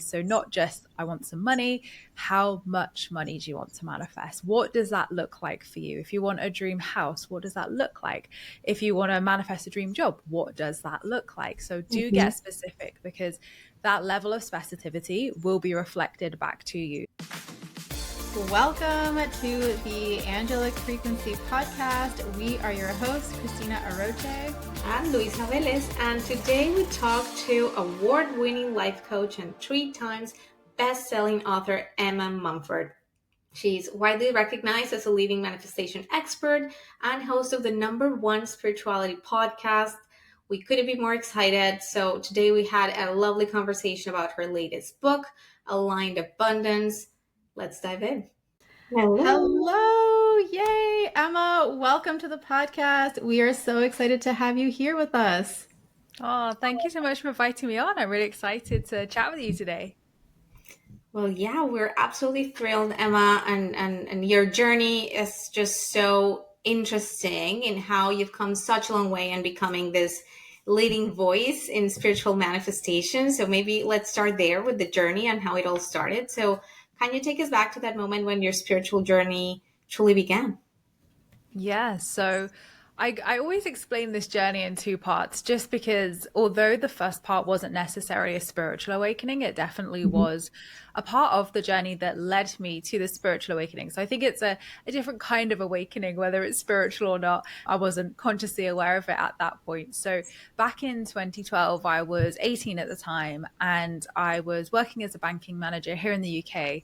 So not just, I want some money, how much money do you want to manifest? What does that look like for you? If you want a dream house, what does that look like? If you want to manifest a dream job, what does that look like? So do get specific, because that level of specificity will be reflected back to you. Welcome to the Angelic Frequency Podcast. We are your hosts, Cristina Aroche and Luisa Velez, and today we talk to award-winning life coach and 3 times best-selling author Emma Mumford. She's widely recognized as a leading manifestation expert and host of the #1 spirituality podcast. We couldn't be more excited. So today we had a lovely conversation about her latest book, Aligned Abundance. Let's dive in. Hello. Yay. Emma, welcome to the podcast. We are so excited to have you here with us. Oh, thank you so much for inviting me on. I'm really excited to chat with you today. Well, yeah, we're absolutely thrilled, Emma, and your journey is just so interesting in how you've come such a long way and becoming this leading voice in spiritual manifestation. So maybe let's start there with the journey and how it all started. So can you take us back to that moment when your spiritual journey truly began? Yeah, so I always explain this journey in 2 parts, just because although the first part wasn't necessarily a spiritual awakening, it definitely was a part of the journey that led me to the spiritual awakening. So I think it's a different kind of awakening, whether it's spiritual or not. I wasn't consciously aware of it at that point. So back in 2012, I was 18 at the time, and I was working as a banking manager here in the UK.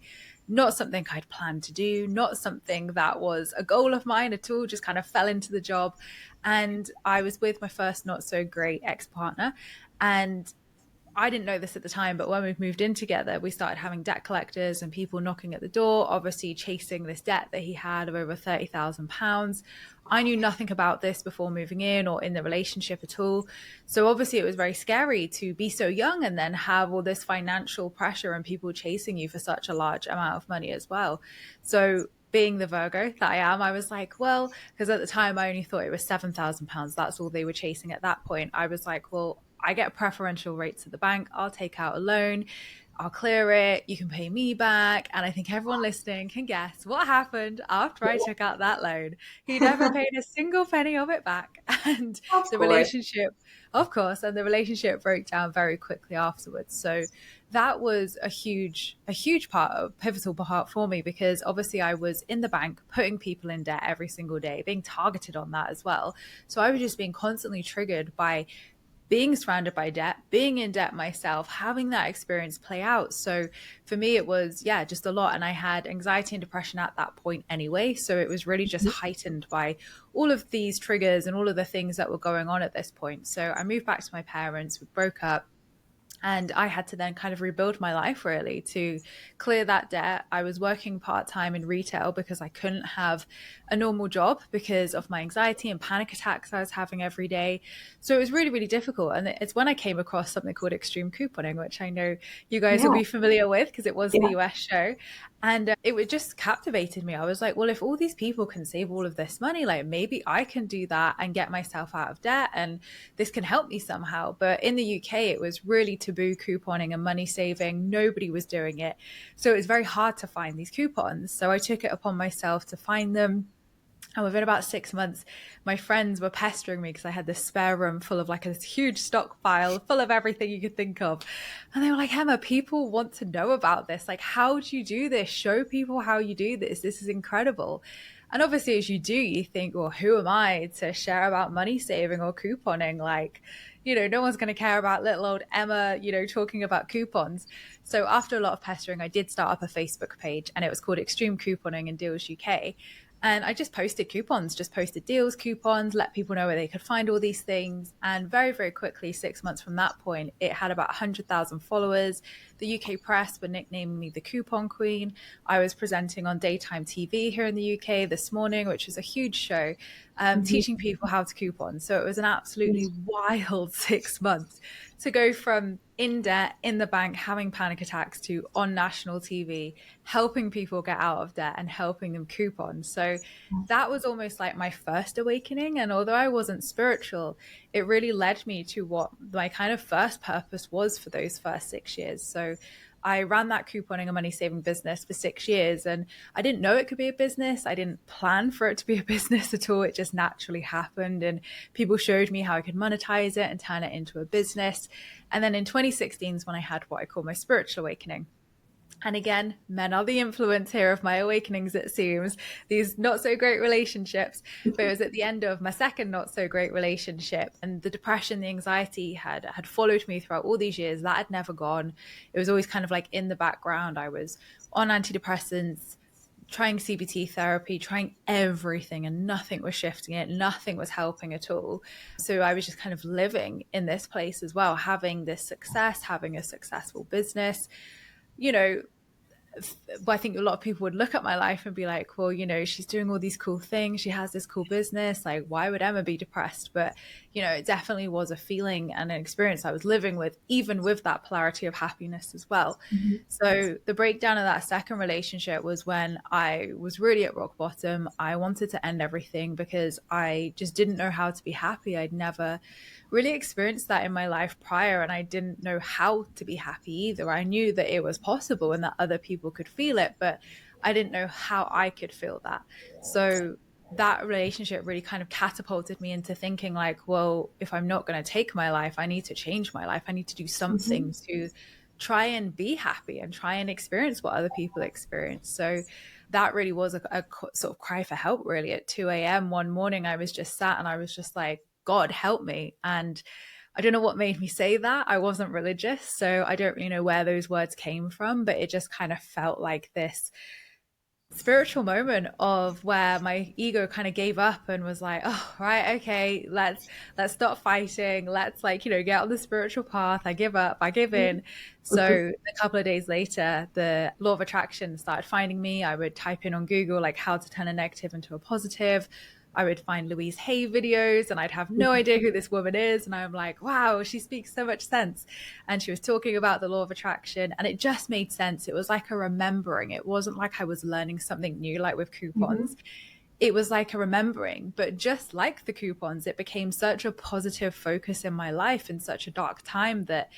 Not something I'd planned to do, not something that was a goal of mine at all, just kind of fell into the job. And I was with my first not so great ex-partner, and I didn't know this at the time, but when we moved in together, we started having debt collectors and people knocking at the door, obviously chasing this debt that he had of over £30,000. I knew nothing about this before moving in or in the relationship at all. So obviously it was very scary to be so young and then have all this financial pressure and people chasing you for such a large amount of money as well. So being the Virgo that I am, I was like, well, because at the time I only thought it was £7,000. That's all they were chasing at that point. I was like, well, I get preferential rates at the bank. I'll take out a loan. I'll clear it. You can pay me back. And I think everyone listening can guess what happened after I took out that loan. He never paid a single penny of it back. And the relationship, of course, and the relationship broke down very quickly afterwards. So that was a huge part, a pivotal part for me, because obviously I was in the bank putting people in debt every single day, being targeted on that as well. So I was just being constantly triggered by being surrounded by debt, being in debt myself, having that experience play out. So for me, it was, just a lot. And I had anxiety and depression at that point anyway. So it was really just heightened by all of these triggers and all of the things that were going on at this point. So I moved back to my parents, we broke up. And I had to then kind of rebuild my life really to clear that debt. I was working part-time in retail because I couldn't have a normal job because of my anxiety and panic attacks I was having every day. So it was really, really difficult. And it's when I came across something called extreme couponing, which I know you guys will be familiar with because it was the US show. And it just captivated me. I was like, well, if all these people can save all of this money, like maybe I can do that and get myself out of debt and this can help me somehow. But in the UK, it was really taboo couponing and money saving. Nobody was doing it. So it was very hard to find these coupons. So I took it upon myself to find them. And within about 6 months, my friends were pestering me because I had this spare room full of like a huge stockpile full of everything you could think of. And they were like, Emma, people want to know about this. Like, how do you do this? Show people how you do this. This is incredible. And obviously, as you do, you think, well, who am I to share about money saving or couponing? Like, no one's going to care about little old Emma, talking about coupons. So after a lot of pestering, I did start up a Facebook page, and it was called Extreme Couponing and Deals UK. And I just posted coupons, just posted deals, coupons, let people know where they could find all these things. And very, very quickly, 6 months from that point, it had about 100,000 followers. The UK press were nicknaming me the Coupon Queen. I was presenting on daytime TV here in the UK this morning, which is a huge show, teaching people how to coupon. So it was an absolutely wild 6 months to go from in debt, in the bank, having panic attacks to on national TV, helping people get out of debt and helping them coupon. So that was almost like my first awakening. And although I wasn't spiritual, it really led me to what my kind of first purpose was for those first 6 years. So I ran that couponing and money saving business for 6 years, and I didn't know it could be a business. I didn't plan for it to be a business at all. It just naturally happened, and people showed me how I could monetize it and turn it into a business. And then in 2016 is when I had what I call my spiritual awakening. And again, men are the influence here of my awakenings, it seems, these not so great relationships. But it was at the end of my second not so great relationship, and the depression, the anxiety had followed me throughout all these years. That had never gone. It was always kind of like in the background. I was on antidepressants, trying CBT therapy, trying everything, and nothing was shifting it. Nothing was helping at all. So I was just kind of living in this place as well, having this success, having a successful business. You know, I think a lot of people would look at my life and be like, well, she's doing all these cool things. She has this cool business. Like, why would Emma be depressed? But, it definitely was a feeling and an experience I was living with, even with that polarity of happiness as well. Mm-hmm. So the breakdown of that second relationship was when I was really at rock bottom. I wanted to end everything because I just didn't know how to be happy. I'd never really experienced that in my life prior, and I didn't know how to be happy either. I knew that it was possible and that other people could feel it, but I didn't know how I could feel that. So that relationship really kind of catapulted me into thinking like, well, if I'm not going to take my life, I need to change my life. I need to do something to try and be happy and try and experience what other people experience. So that really was a sort of cry for help, really. At 2 a.m. one morning, I was just sat and I was just like, God, help me. And I don't know what made me say that. I wasn't religious, so I don't really know where those words came from, but it just kind of felt like this spiritual moment of where my ego kind of gave up and was like, oh, right, okay, let's stop fighting. Let's get on the spiritual path. I give up, I give in. So a couple of days later, the law of attraction started finding me. I would type in on Google, like, how to turn a negative into a positive. I would find Louise Hay videos and I'd have no idea who this woman is. And I'm like, wow, she speaks so much sense. And she was talking about the law of attraction and it just made sense. It was like a remembering. It wasn't like I was learning something new, like with coupons. It was like a remembering, but just like the coupons, it became such a positive focus in my life in such a dark time that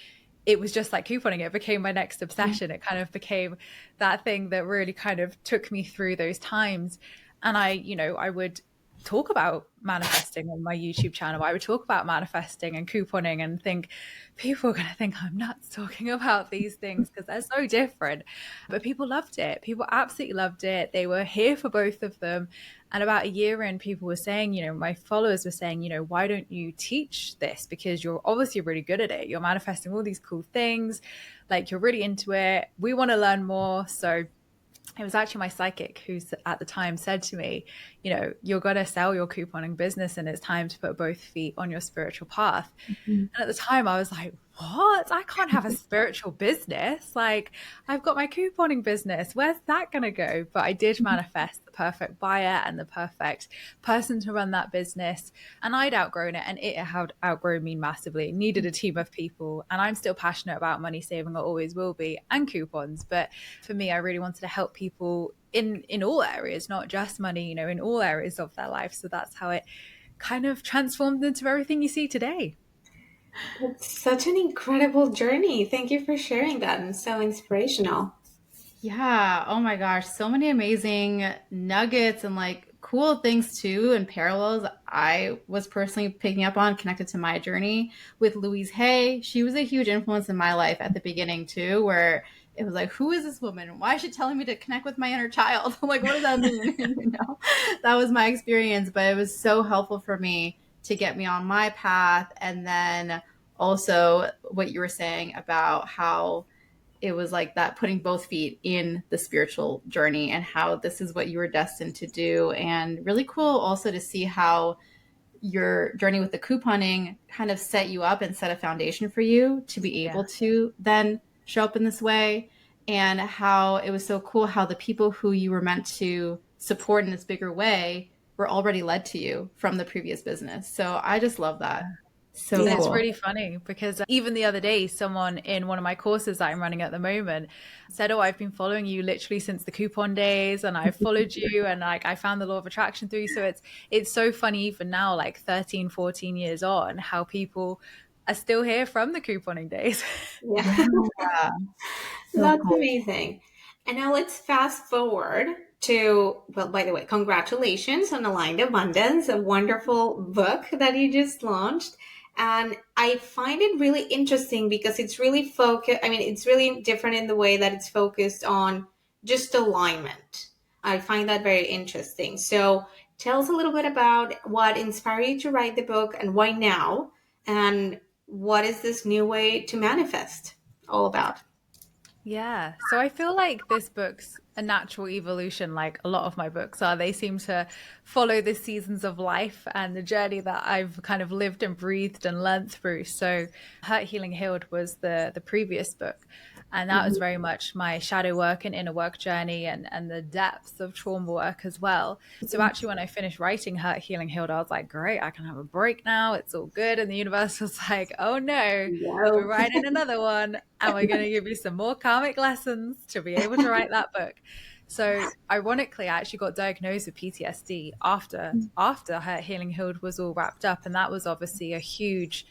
it was just like couponing. It became my next obsession. It kind of became that thing that really kind of took me through those times. And I would talk about manifesting on my YouTube channel. I would talk about manifesting and couponing and think people are going to think I'm nuts talking about these things because they're so different. But people loved it. People absolutely loved it. They were here for both of them. And about a year in, people were saying, my followers were saying, why don't you teach this? Because you're obviously really good at it. You're manifesting all these cool things. Like, you're really into it. We want to learn more. So it was actually my psychic who at the time said to me, you're going to sell your couponing business and it's time to put both feet on your spiritual path. And at the time I was like, what? I can't have a spiritual business. Like, I've got my couponing business. Where's that going to go? But I did manifest the perfect buyer and the perfect person to run that business. And I'd outgrown it and it had outgrown me massively. It needed a team of people. And I'm still passionate about money saving, I always will be, and coupons. But for me, I really wanted to help people in all areas, not just money, in all areas of their life. So that's how it kind of transformed into everything you see today. It's such an incredible journey. Thank you for sharing that, and so inspirational. Yeah. Oh my gosh. So many amazing nuggets and like cool things too, and parallels I was personally picking up on connected to my journey with Louise Hay. She was a huge influence in my life at the beginning too, where it was like, who is this woman? Why is she telling me to connect with my inner child? Like, what does that mean? That was my experience, but it was so helpful for me to get me on my path. And then also what you were saying about how it was like that, putting both feet in the spiritual journey and how this is what you were destined to do. And really cool also to see how your journey with the couponing kind of set you up and set a foundation for you to be able to then show up in this way. And how it was so cool how the people who you were meant to support in this bigger way were already led to you from the previous business. So I just love that. So It's really funny because even the other day, someone in one of my courses that I'm running at the moment said, oh, I've been following you literally since the coupon days and I've followed you and like I found the law of attraction through you. So it's so funny even now, like 13, 14 years on, how people are still here from the couponing days. Yeah. So That's cool. amazing. And now let's fast forward to, well, by the way, congratulations on Aligned Abundance, a wonderful book that you just launched. And I find it really interesting because it's really focused, I mean, it's really different in the way that it's focused on just alignment. I find that very interesting. So tell us a little bit about what inspired you to write the book and why now, and what is this new way to manifest all about? Yeah. So I feel like this book's a natural evolution, like a lot of my books are. They seem to follow the seasons of life and the journey that I've kind of lived and breathed and learned through. So Hurt, Healing, Healed was the previous book. And that was Mhm. very much my shadow work and inner work journey and the depths of trauma work as well. So actually, when I finished writing Hurt, Healing, Healed, I was like, great, I can have a break now. It's all good. And the universe was like, oh no, we're No. writing another one and we're going to give you some more karmic lessons to be able to write that book. So ironically, I actually got diagnosed with PTSD after Hurt, Healing, Healed was all wrapped up. And that was obviously a huge,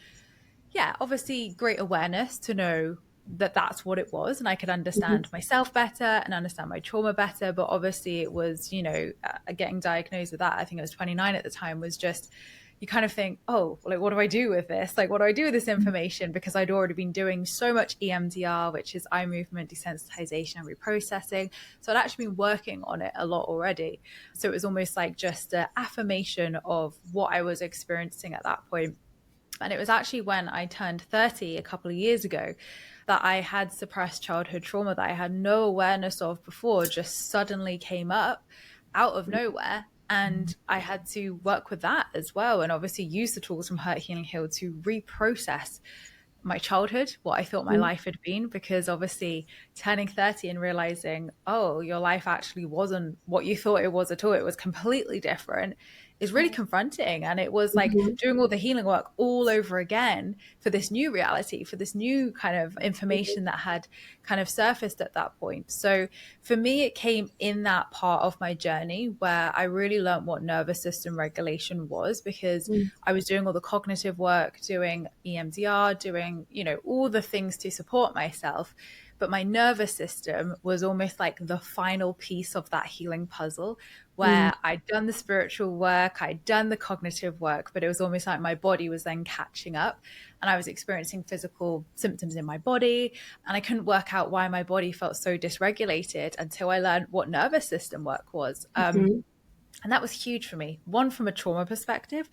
yeah, obviously great awareness to know that that's what it was, and I could Mhm. understand myself better and understand my trauma better. But obviously it was, getting diagnosed with that, I think I was 29 at the time, was just, you kind of think, oh, like, what do I do with this? Like, what do I do with this information? Because I'd already been doing so much EMDR, which is eye movement desensitization and reprocessing. So I'd actually been working on it a lot already. So it was almost like just an affirmation of what I was experiencing at that point. And it was actually when I turned 30 a couple of years ago that I had suppressed childhood trauma that I had no awareness of before, just suddenly came up out of nowhere. And I had to work with that as well. And obviously use the tools from Hurt, Healing, Heal to reprocess my childhood, what I thought my life had been, because obviously turning 30 and realizing, oh, your life actually wasn't what you thought it was at all. It was completely different, is really confronting. And it was like Mhm. doing all the healing work all over again for this new reality, for this new kind of information that had kind of surfaced at that point. So for me, it came in that part of my journey where I really learned what nervous system regulation was, because I was doing all the cognitive work, doing EMDR, doing, all the things to support myself. But my nervous system was almost like the final piece of that healing puzzle, Mhm. where I'd done the spiritual work, I'd done the cognitive work, but it was almost like my body was then catching up and I was experiencing physical symptoms in my body. And I couldn't work out why my body felt so dysregulated until I learned what nervous system work was. Mhm. And that was huge for me, one from a trauma perspective,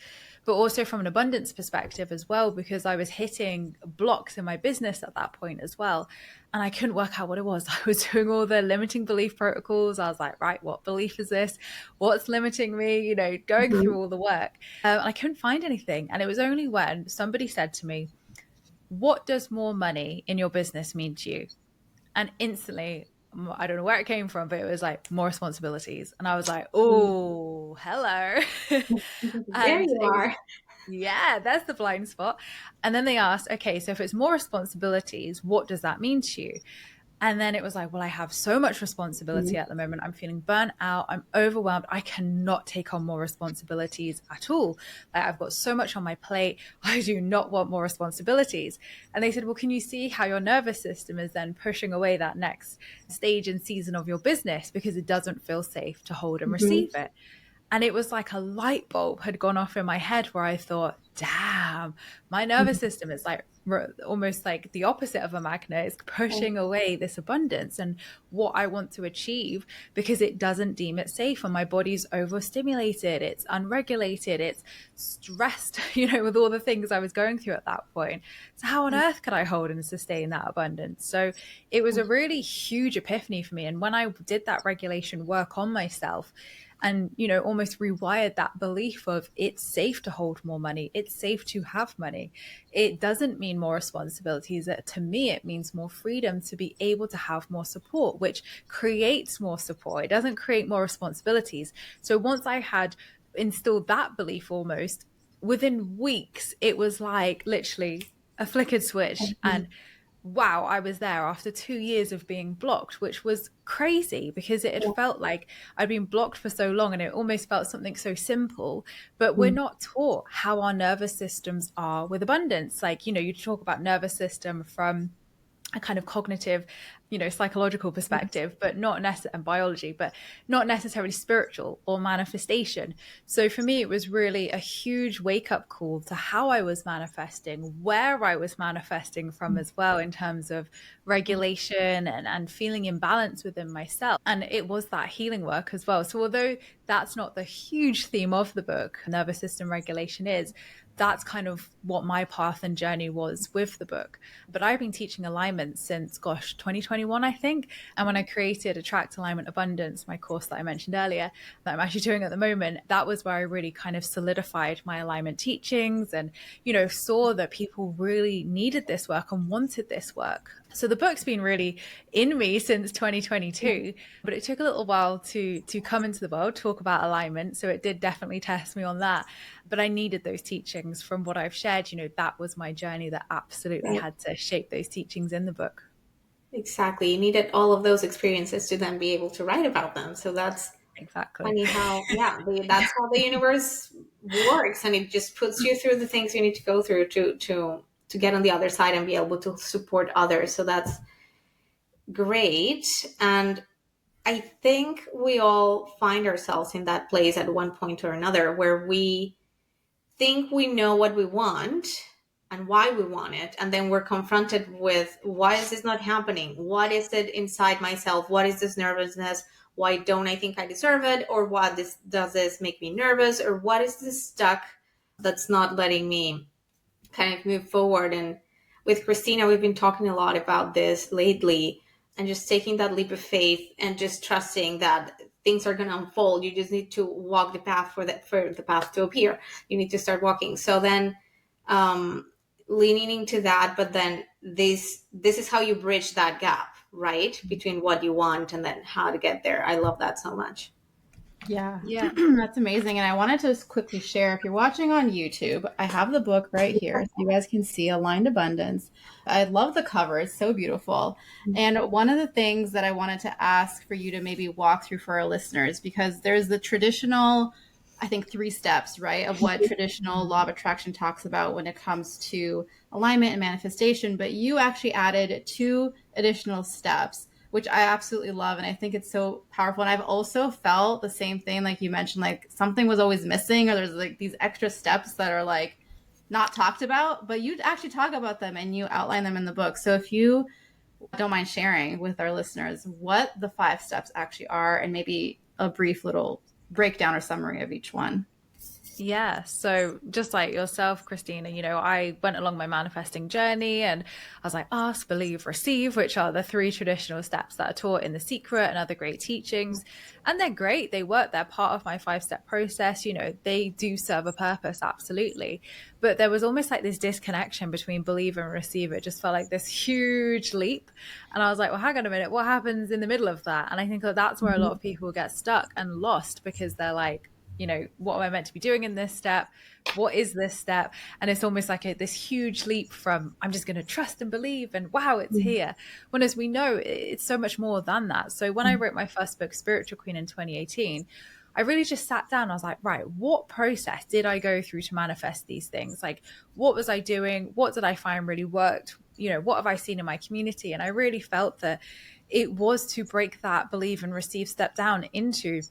but also from an abundance perspective as well, because I was hitting blocks in my business at that point as well. And I couldn't work out what it was. I was doing all the limiting belief protocols. I was like, right, what belief is this? What's limiting me? Going through Mhm. all the work. I couldn't find anything. And it was only when somebody said to me, what does more money in your business mean to you? And instantly, I don't know where it came from, but it was like more responsibilities. And I was like, oh, hello. There And you it was, are. yeah, that's the blind spot. And then they asked, okay, so if it's more responsibilities, what does that mean to you? And then it was like, well, I have so much responsibility at the moment. I'm feeling burnt out. I'm overwhelmed. I cannot take on more responsibilities at all. Like, I've got so much on my plate. I do not want more responsibilities. And they said, well, can you see how your nervous system is then pushing away that next stage and season of your business because it doesn't feel safe to hold and Mhm. receive it? And it was like a light bulb had gone off in my head where I thought, damn, my nervous Mhm. system is like almost like the opposite of a magnet. It's pushing away this abundance and what I want to achieve because it doesn't deem it safe. And my body's overstimulated, it's unregulated, it's stressed, with all the things I was going through at that point. So, how on earth could I hold and sustain that abundance? So, it was a really huge epiphany for me. And when I did that regulation work on myself, and almost rewired that belief of it's safe to hold more money, it's safe to have money, it doesn't mean more responsibilities. To me, it means more freedom to be able to have more support, which creates more support. It doesn't create more responsibilities. So once I had instilled that belief, almost within weeks, it was like literally a flickered switch, and wow, I was there after 2 years of being blocked, which was crazy because it had felt like I'd been blocked for so long and it almost felt something so simple. But we're Mhm. not taught how our nervous systems are with abundance. Like, you talk about nervous system from a kind of cognitive psychological perspective, but not necessarily, and biology, but not necessarily spiritual or manifestation. So for me, it was really a huge wake up call to how I was manifesting, where I was manifesting from as well, in terms of regulation and feeling in balance within myself. And it was that healing work as well. So although that's not the huge theme of the book, nervous system regulation is, that's kind of what my path and journey was with the book. But I've been teaching alignment since, 2021, I think. And when I created Attract Alignment Abundance, my course that I mentioned earlier, that I'm actually doing at the moment, that was where I really kind of solidified my alignment teachings and, saw that people really needed this work and wanted this work. So the book's been really in me since 2022, but it took a little while to come into the world, talk about alignment. So it did definitely test me on that. But I needed those teachings from what I've shared. That was my journey that absolutely had to shape those teachings in the book. Exactly. You needed all of those experiences to then be able to write about them. So that's Exactly. funny how, that's how the universe works. And it just puts you through the things you need to go through to get on the other side and be able to support others. So that's great. And I think we all find ourselves in that place at one point or another where we think we know what we want and why we want it. And then we're confronted with, why is this not happening? What is it inside myself? What is this nervousness? Why don't I think I deserve it? Or what does this make me nervous? Or what is this stuck that's not letting me kind of move forward? And with Cristina, we've been talking a lot about this lately, and just taking that leap of faith and just trusting that things are going to unfold. You just need to walk the path for the path to appear. You need to start walking. So then leaning into that, but then this is how you bridge that gap, right? Between what you want and then how to get there. I love that so much. Yeah. That's amazing. And I wanted to just quickly share, if you're watching on YouTube, I have the book right here so you guys can see Aligned Abundance. I love the cover. It's so beautiful. And one of the things that I wanted to ask for you to maybe walk through for our listeners, because there's the traditional, I think, 3 steps, right, of what traditional law of attraction talks about when it comes to alignment and manifestation. But you actually added 2 additional steps, which I absolutely love. And I think it's so powerful. And I've also felt the same thing, like you mentioned, like something was always missing, or there's like these extra steps that are like not talked about, but you actually talk about them and you outline them in the book. So if you don't mind sharing with our listeners what the 5 steps actually are, and maybe a brief little breakdown or summary of each one. Yeah. So just like yourself, Christina, I went along my manifesting journey and I was like, ask, believe, receive, which are the 3 traditional steps that are taught in The Secret and other great teachings. And they're great. They work. They're part of my 5-step process. They do serve a purpose. Absolutely. But there was almost like this disconnection between believe and receive. It just felt like this huge leap. And I was like, well, hang on a minute. What happens in the middle of that? And I think that's where a lot of people get stuck and lost, because they're like, what am I meant to be doing in this step? What is this step? And it's almost like this huge leap from, I'm just going to trust and believe and wow, it's here. When, as we know, it's so much more than that. So when I wrote my first book, Spiritual Queen, in 2018, I really just sat down. I was like, right, what process did I go through to manifest these things? Like, what was I doing? What did I find really worked? What have I seen in my community? And I really felt that it was to break that believe and receive step down into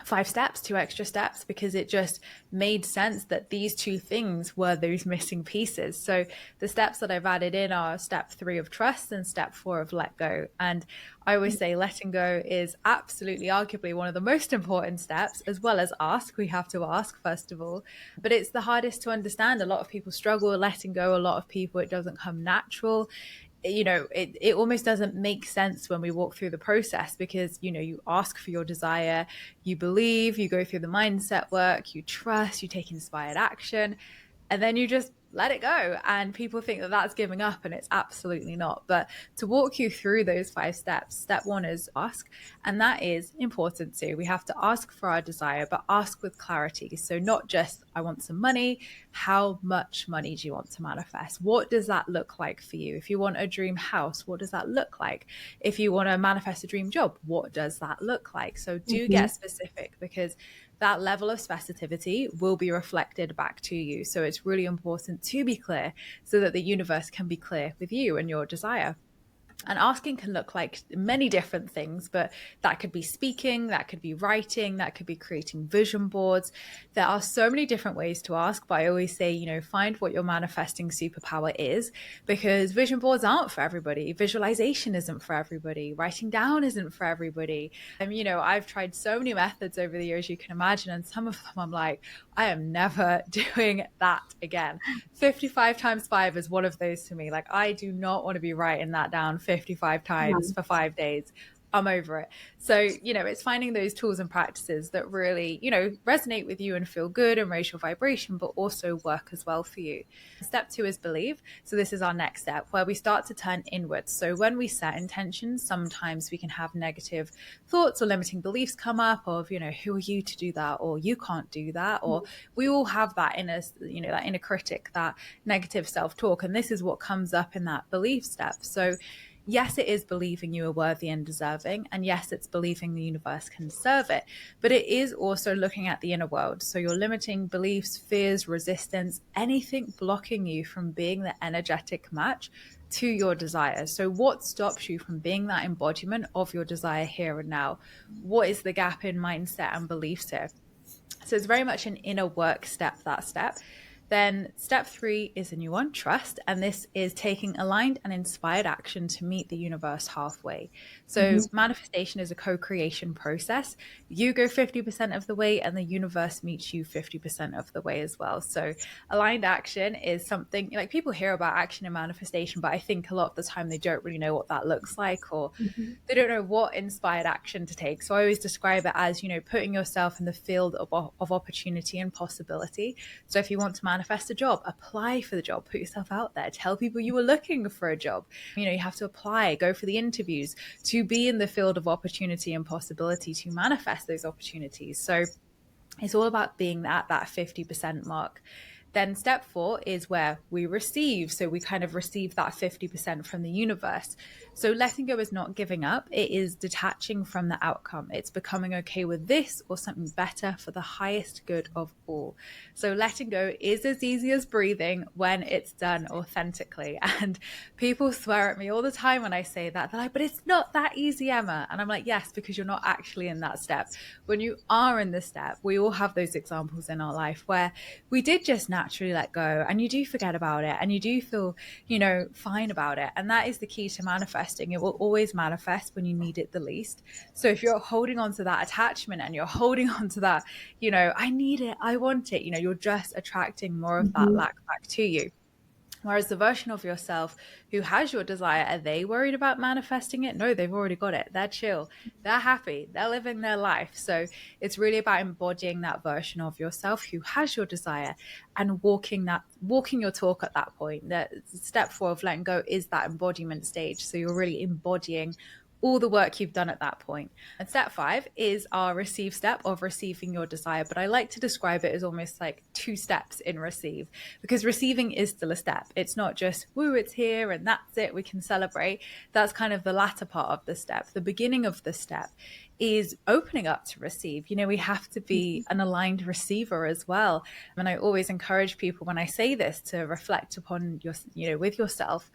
5 steps, 2 extra steps, because it just made sense that these 2 things were those missing pieces. So the steps that I've added in are step 3 of trust and step 4 of let go. And I always say letting go is absolutely, arguably, one of the most important steps, as well as ask. We have to ask, first of all, but it's the hardest to understand. A lot of people struggle with letting go. A lot of people, it doesn't come natural. It almost doesn't make sense when we walk through the process, because, you ask for your desire, you believe, you go through the mindset work, you trust, you take inspired action, and then you just let it go. And people think that that's giving up, and it's absolutely not. But to walk you through those 5 steps, step 1 is ask. And that is important too. We have to ask for our desire, but ask with clarity. So not just, I want some money. How much money do you want to manifest? What does that look like for you? If you want a dream house, what does that look like? If you want to manifest a dream job, what does that look like? So do get specific, because that level of specificity will be reflected back to you. So it's really important to be clear so that the universe can be clear with you and your desire. And asking can look like many different things, but that could be speaking, that could be writing, that could be creating vision boards. There are so many different ways to ask, but I always say, find what your manifesting superpower is, because vision boards aren't for everybody. Visualization isn't for everybody. Writing down isn't for everybody. I've tried so many methods over the years, you can imagine, and some of them I'm like, I am never doing that again. 55 times 5 is one of those to me. Like, I do not want to be writing that down 55 times for 5 days. I'm over it. So, it's finding those tools and practices that really, resonate with you and feel good and raise your vibration, but also work as well for you. Step 2 is believe. So this is our next step where we start to turn inwards. So when we set intentions, sometimes we can have negative thoughts or limiting beliefs come up of, who are you to do that? Or you can't do that. Or we all have that inner, that inner critic, that negative self-talk. And this is what comes up in that belief step. So yes, it is believing you are worthy and deserving. And yes, it's believing the universe can serve it. But it is also looking at the inner world. So your limiting beliefs, fears, resistance, anything blocking you from being the energetic match to your desires. So what stops you from being that embodiment of your desire here and now? What is the gap in mindset and beliefs here? So it's very much an inner work step, that step. Then step 3 is a new one, trust. And this is taking aligned and inspired action to meet the universe halfway. So manifestation is a co-creation process. You go 50% of the way and the universe meets you 50% of the way as well. So aligned action is something like people hear about action and manifestation, but I think a lot of the time they don't really know what that looks like, or they don't know what inspired action to take. So I always describe it as, putting yourself in the field of opportunity and possibility. So if you want to manifest a job, apply for the job, put yourself out there, tell people you were looking for a job. You have to apply, go for the interviews to be in the field of opportunity and possibility to manifest those opportunities. So it's all about being at that 50% mark. Then step 4 is where we receive. So we kind of receive that 50% from the universe. So letting go is not giving up. It is detaching from the outcome. It's becoming okay with this or something better for the highest good of all. So letting go is as easy as breathing when it's done authentically. And people swear at me all the time when I say that. They're like, but it's not that easy, Emma. And I'm like, yes, because you're not actually in that step. When you are in the step, we all have those examples in our life where we did just naturally let go, and you do forget about it, and you do feel, fine about it. And that is the key to manifesting. It will always manifest when you need it the least. So if you're holding on to that attachment and you're holding on to that, I need it, I want it, you're just attracting more of that lack back to you. Whereas the version of yourself who has your desire, are they worried about manifesting it? No, they've already got it. They're chill. They're happy. They're living their life. So it's really about embodying that version of yourself who has your desire and walking your talk at that point. That step 4 of letting go is that embodiment stage. So you're really embodying all the work you've done at that point. And step 5 is our receive step of receiving your desire. But I like to describe it as almost like 2 steps in receive, because receiving is still a step. It's not just, woo, it's here and that's it, we can celebrate. That's kind of the latter part of the step. The beginning of the step is opening up to receive. We have to be an aligned receiver as well. And I always encourage people when I say this to reflect upon with yourself.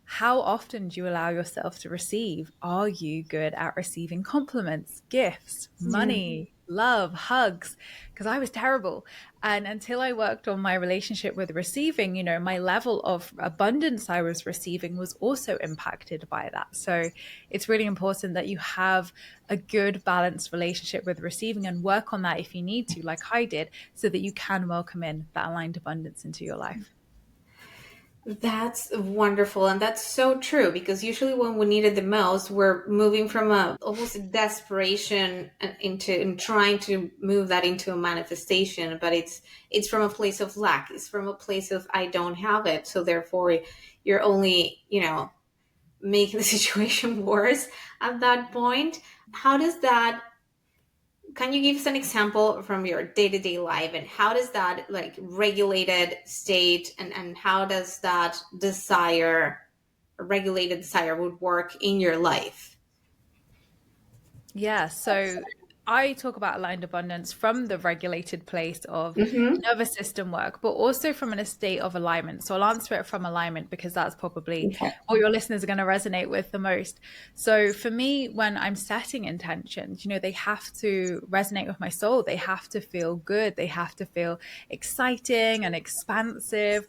How often do you allow yourself to receive? Are you good at receiving compliments, gifts, money, love, hugs? Because I was terrible. And until I worked on my relationship with receiving, my level of abundance I was receiving was also impacted by that. So it's really important that you have a good balanced relationship with receiving and work on that if you need to, like I did, so that you can welcome in that aligned abundance into your life. That's wonderful, and that's so true, because usually when we need it the most, we're moving from a almost desperation into trying to move that into a manifestation. But it's from a place of lack. It's from a place of I don't have it, so therefore you're only making the situation worse at that point. How does that? Can you give us an example from your day-to-day life, and how does that like regulated state and how does that regulated desire would work in your life? Yeah. So I talk about aligned abundance from the regulated place of Mm-hmm. nervous system work, but also from a state of alignment. So I'll answer it from alignment because that's probably Okay. what your listeners are going to resonate with the most. So for me, when I'm setting intentions, they have to resonate with my soul. They have to feel good. They have to feel exciting and expansive.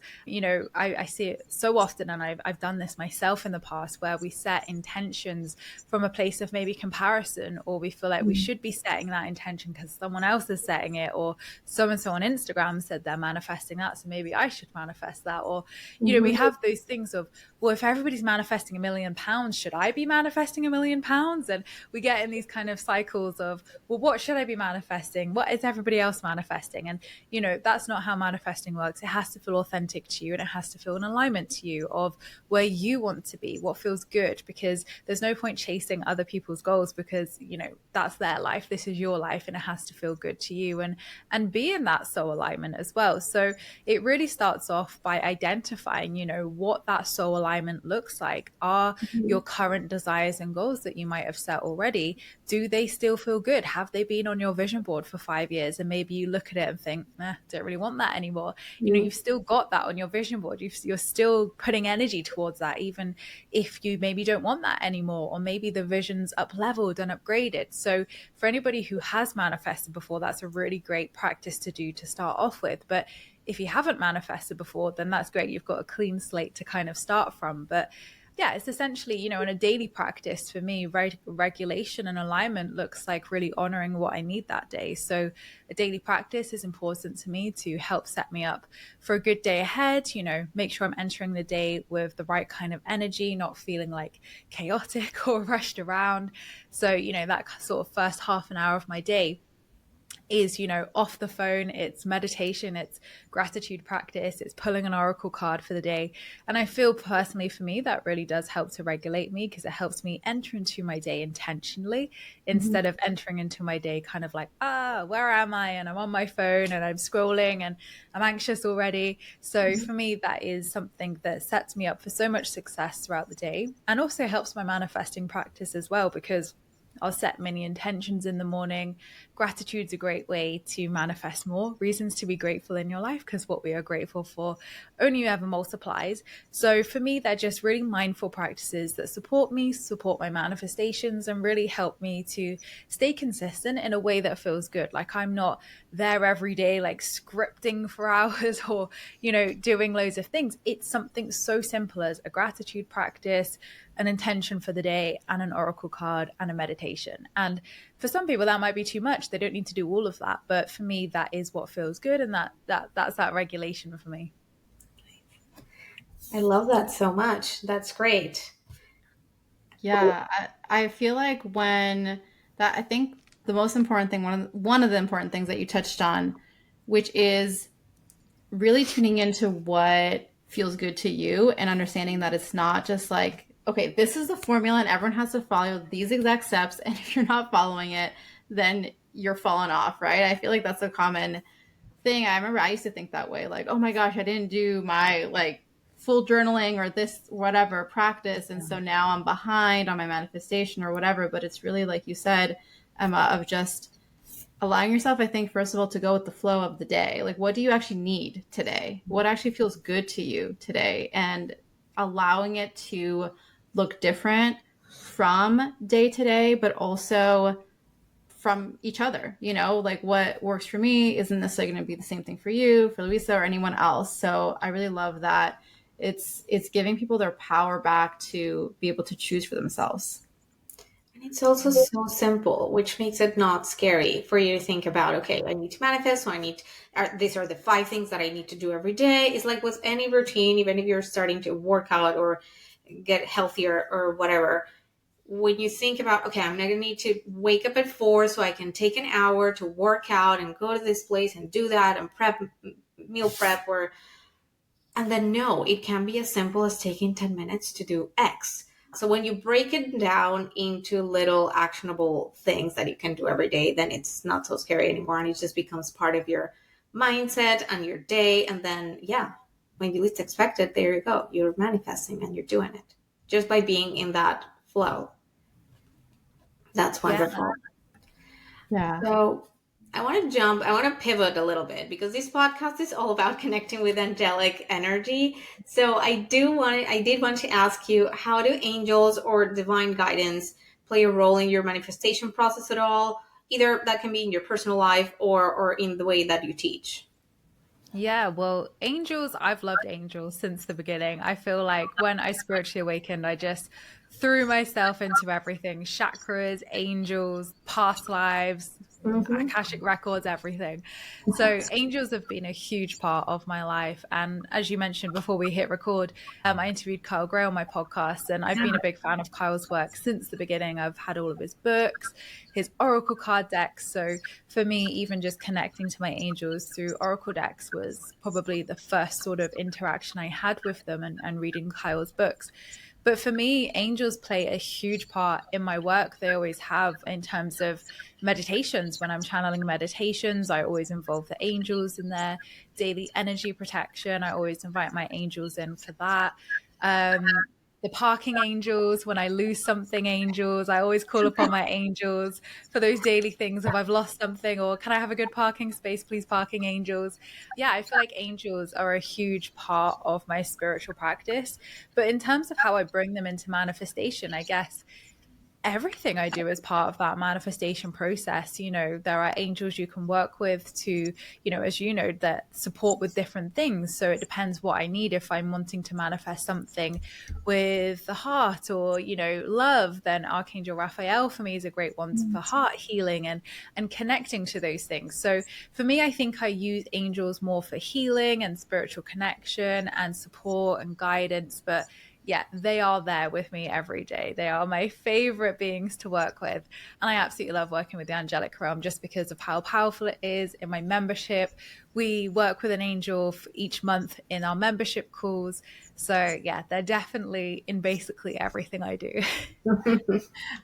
I see it so often, and I've done this myself in the past, where we set intentions from a place of maybe comparison, or we feel like we should be setting that intention because someone else is setting it, or so and so on Instagram said they're manifesting that, so maybe I should manifest that. Or we Mm-hmm. have those things of, well, if everybody's manifesting £1 million, should I be manifesting £1 million? And we get in these kind of cycles of, well, what should I be manifesting? What is everybody else manifesting? And that's not how manifesting works. It has to feel authentic to you, and it has to feel in alignment to you of where you want to be, what feels good, because there's no point chasing other people's goals, because that's their life, this is your life, and it has to feel good to you, and be in that soul alignment as well. So it really starts off by identifying what that soul alignment looks like. Are your current desires and goals that you might have set already, do they still feel good? Have they been on your vision board for 5 years, and maybe you look at it and think, don't really want that anymore? You've still got that on your vision board. You're still putting energy towards that, even if you maybe don't want that anymore, or maybe the vision's up leveled and upgraded. So for anybody who has manifested before, that's a really great practice to do to start off with. But if you haven't manifested before, then that's great. You've got a clean slate to kind of start from. But yeah, it's essentially, in a daily practice for me, regulation and alignment looks like really honoring what I need that day. So a daily practice is important to me to help set me up for a good day ahead, make sure I'm entering the day with the right kind of energy, not feeling like chaotic or rushed around. So, that sort of first half an hour of my day is off the phone, it's meditation, it's gratitude practice, it's pulling an oracle card for the day. And I feel personally, for me, that really does help to regulate me, because it helps me enter into my day intentionally, instead of entering into my day kind of like, where am I, and I'm on my phone and I'm scrolling and I'm anxious already. So for me, that is something that sets me up for so much success throughout the day, and also helps my manifesting practice as well, because I'll set many intentions in the morning. Gratitude's a great way to manifest more reasons to be grateful in your life, because what we are grateful for only ever multiplies. So for me, they're just really mindful practices that support me, support my manifestations, and really help me to stay consistent in a way that feels good. Like I'm not there every day, like scripting for hours or, doing loads of things. It's something so simple as a gratitude practice, an intention for the day, and an oracle card, and a meditation. And for some people that might be too much. They don't need to do all of that, but for me, that is what feels good, and that's that regulation for me. I love that so much. That's great. Yeah, I feel like when that, I think the most important thing, one of the important things that you touched on, which is really tuning into what feels good to you, and understanding that it's not just like, okay, this is the formula and everyone has to follow these exact steps, and if you're not following it, then you're falling off, right? I feel like that's a common thing. I remember I used to think that way, like, oh my gosh, I didn't do my like full journaling or this whatever practice, and so now I'm behind on my manifestation or whatever. But it's really, like you said, Emma, of just allowing yourself, I think, first of all, to go with the flow of the day. Like, what do you actually need today? What actually feels good to you today? And allowing it to look different from day to day, but also from each other. Like what works for me isn't necessarily going to be the same thing for you, for Luisa, or anyone else. So I really love that it's giving people their power back to be able to choose for themselves. And it's also so simple, which makes it not scary for you to think about, okay, I need to manifest, so these are the 5 things that I need to do every day. It's like with any routine, even if you're starting to work out or get healthier or whatever, when you think about, okay, I'm not going to need to wake up at 4 so I can take an hour to work out and go to this place and do that and meal prep, and then no, it can be as simple as taking 10 minutes to do X. So when you break it down into little actionable things that you can do every day, then it's not so scary anymore. And it just becomes part of your mindset and your day. And then, yeah, when you least expect it, there you go. You're manifesting and you're doing it just by being in that flow. That's Yeah. wonderful. Yeah. So I want to pivot a little bit because this podcast is all about connecting with angelic energy. So I did want to ask you, how do angels or divine guidance play a role in your manifestation process at all? Either that can be in your personal life or in the way that you teach. Yeah, well, angels, I've loved angels since the beginning. I feel like when I spiritually awakened, I just threw myself into everything: chakras, angels, past lives, Hmm. Akashic records, everything. So, angels have been a huge part of my life. And as you mentioned before we hit record, I interviewed Kyle Gray on my podcast, and I've been a big fan of Kyle's work since the beginning. I've had all of his books, his oracle card decks. So, for me, even just connecting to my angels through oracle decks was probably the first sort of interaction I had with them, and reading Kyle's books. But for me, angels play a huge part in my work. They always have, in terms of meditations. When I'm channeling meditations, I always involve the angels in their daily energy protection. I always invite my angels in for that. Um, the parking angels, when I lose something, angels, I always call upon my angels for those daily things. If I've lost something, or can I have a good parking space, please, parking angels. Yeah, I feel like angels are a huge part of my spiritual practice. But in terms of how I bring them into manifestation, I guess everything I do is part of that manifestation process. There are angels you can work with to, as you know, that support with different things. So it depends what I need. If I'm wanting to manifest something with the heart, or, love, then Archangel Raphael for me is a great one for heart healing and connecting to those things. So for me, I think I use angels more for healing and spiritual connection and support and guidance. But yeah, they are there with me every day. They are my favorite beings to work with. And I absolutely love working with the angelic realm just because of how powerful it is. In my membership, we work with an angel for each month in our membership calls. So yeah, they're definitely in basically everything I do.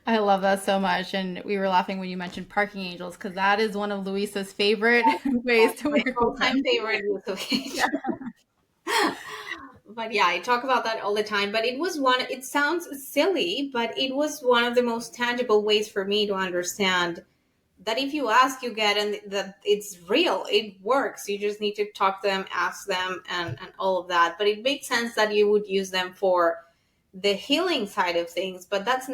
I love that so much. And we were laughing when you mentioned parking angels because that is one of Luisa's favorite ways to My work with all-time them. favorite use of age. But yeah, I talk about that all the time. But it sounds silly, but it was one of the most tangible ways for me to understand that if you ask, you get, and that it's real, it works. You just need to talk to them, ask them, and all of that. But it makes sense that you would use them for the healing side of things, but that's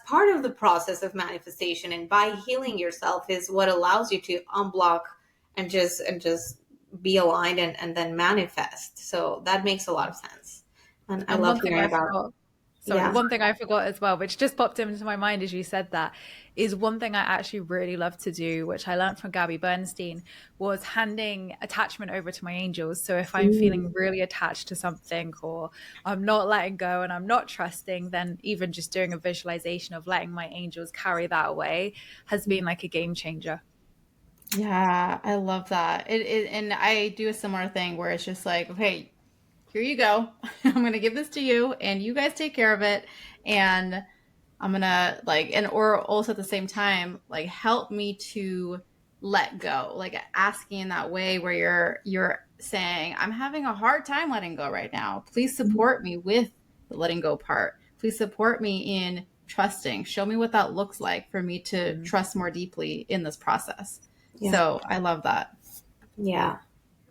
part of the process of manifestation. And by healing yourself is what allows you to unblock and just be aligned and then manifest. So that makes a lot of sense, and I And love one thing hearing I about. forgot, sorry, Yeah. one thing I forgot as well, which just popped into my mind as you said that, is one thing I actually really love to do, which I learned from Gabby Bernstein, was handing attachment over to my angels. So if I'm feeling really attached to something, or I'm not letting go and I'm not trusting, then even just doing a visualization of letting my angels carry that away has been like a game changer. Yeah, I love that. And I do a similar thing where it's just like, okay, here you go. I'm going to give this to you and you guys take care of it. And I'm going to like, and or also at the same time, like help me to let go, like asking in that way where you're saying, I'm having a hard time letting go right now. Please support me with the letting go part. Please support me in trusting. Show me what that looks like for me to Mm. trust more deeply in this process. Yeah. So I love that. Yeah.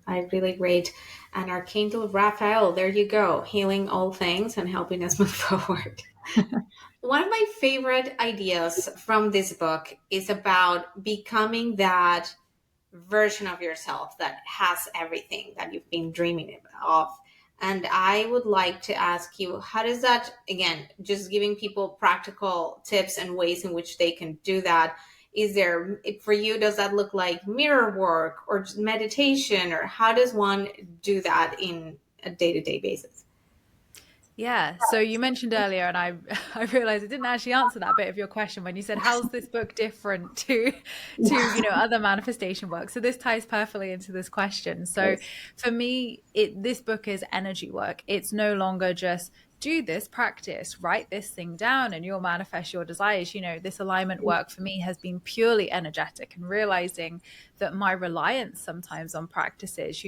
I really great. And Archangel Raphael, there you go, healing all things and helping us move forward. One of my favorite ideas from this book is about becoming that version of yourself that has everything that you've been dreaming of. And I would like to ask you, how does that, again, just giving people practical tips and ways in which they can do that? Is there, for you, does that look like mirror work or just meditation, or how does one do that in a day to day basis? Yeah. So you mentioned earlier, and I I realized I didn't actually answer that bit of your question when you said, "How's this book different to other manifestation work?" So this ties perfectly into this question. So Yes. for me, it this book is energy work. It's no longer just do this practice, write this thing down, and you'll manifest your desires. This alignment work for me has been purely energetic, and realizing that my reliance sometimes on practices,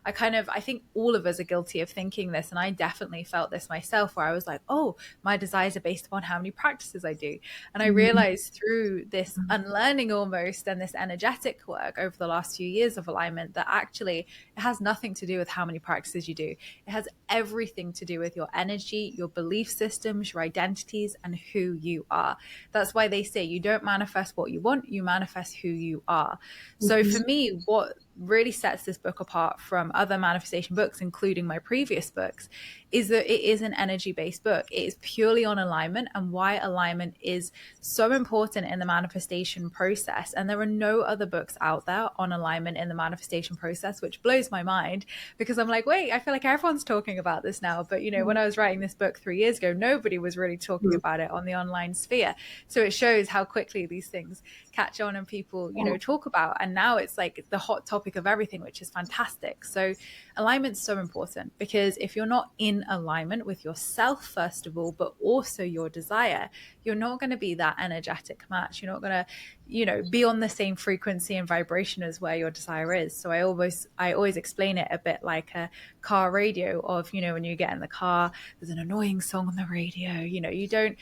I think all of us are guilty of thinking this. And I definitely felt this myself, where I was like, oh, my desires are based upon how many practices I do. And I realized through this unlearning almost, and this energetic work over the last few years of alignment, that actually it has nothing to do with how many practices you do. It has everything to do with your energy, your belief systems, your identities, and who you are. That's why they say you don't manifest what you want, you manifest who you are. So for me, what really sets this book apart from other manifestation books, including my previous books, is that it is an energy-based book. It is purely on alignment, and why alignment is so important in the manifestation process. And there are no other books out there on alignment in the manifestation process, which blows my mind, because I'm like, wait, I feel like everyone's talking about this now. But when I was writing this book 3 years ago, nobody was really talking about it on the online sphere. So it shows how quickly these things catch on and people talk about. And now it's like the hot topic of everything, which is fantastic. So alignment's so important, because if you're not in alignment with yourself, first of all, but also your desire, you're not going to be that energetic match. You're not going to be on the same frequency and vibration as where your desire is. So I always explain it a bit like a car radio of, when you get in the car, there's an annoying song on the radio. You don't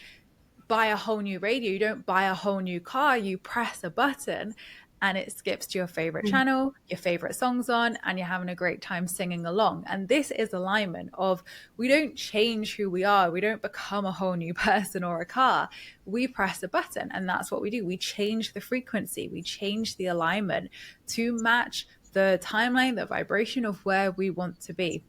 buy a whole new radio, you don't buy a whole new car, you press a button and it skips to your favorite channel, your favorite songs on, and you're having a great time singing along. And this is alignment of, we don't change who we are. We don't become a whole new person or a car. We press a button, and that's what we do. We change the frequency. We change the alignment to match the timeline, the vibration of where we want to be.